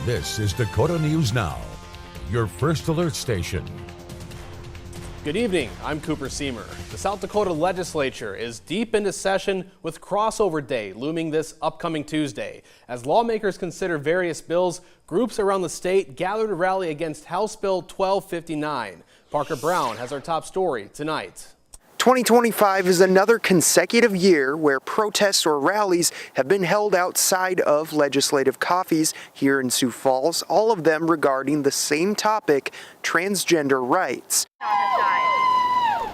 This is Dakota News Now, your first alert station. Good evening, I'm Cooper Seamer. The South Dakota legislature is deep into session with crossover day looming this upcoming Tuesday. As lawmakers consider various bills, groups around the state gather to rally against House Bill 1259. Parker Brown has our top story tonight. 2025 is another consecutive year where protests or rallies have been held outside of legislative coffees here in Sioux Falls, all of them regarding the same topic, transgender rights.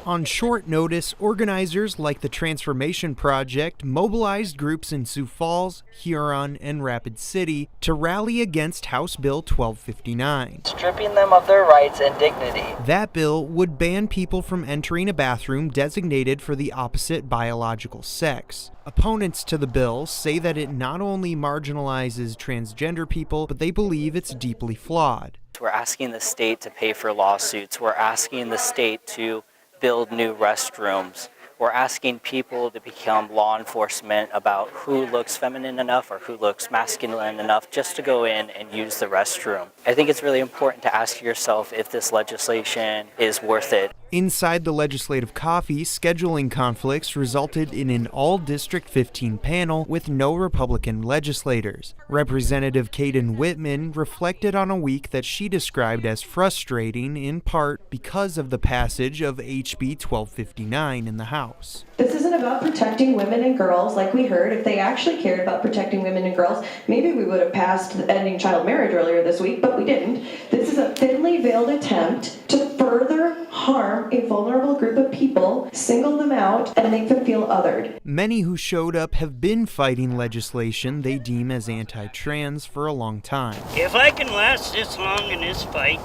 On short notice, organizers like the Transformation Project mobilized groups in Sioux Falls, Huron and Rapid City to rally against House Bill 1259. Stripping them of their rights and dignity. That bill would ban people from entering a bathroom designated for the opposite biological sex. Opponents to the bill say that it not only marginalizes transgender people, but they believe it's deeply flawed. We're asking the state to pay for lawsuits. We're asking the state to build new restrooms. We're asking people to become law enforcement about who looks feminine enough or who looks masculine enough just to go in and use the restroom. I think it's really important to ask yourself if this legislation is worth it. Inside the legislative coffee, scheduling conflicts resulted in an all-District 15 panel with no Republican legislators. Representative Kaden Whitman reflected on a week that she described as frustrating, in part because of the passage of HB 1259 in the House. This isn't about protecting women and girls like we heard. If they actually cared about protecting women and girls, maybe we would have passed ending child marriage earlier this week, but we didn't. This is a thinly veiled attempt to further harm a vulnerable group of people, single them out, and make them feel othered. Many who showed up have been fighting legislation they deem as anti-trans for a long time. If I can last this long in this fight,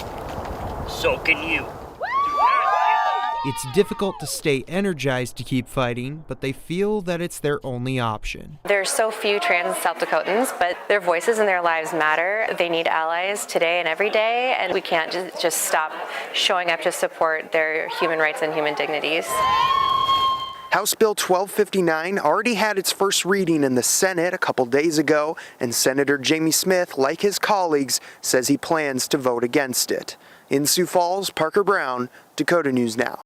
so can you. It's difficult to stay energized to keep fighting, but they feel that it's their only option. There's so few trans South Dakotans, but their voices and their lives matter. They need allies today and every day, and we can't just stop showing up to support their human rights and human dignities. House Bill 1259 already had its first reading in the Senate a couple days ago, and Senator Jamie Smith, like his colleagues, says he plans to vote against it. In Sioux Falls, Parker Brown, Dakota News Now.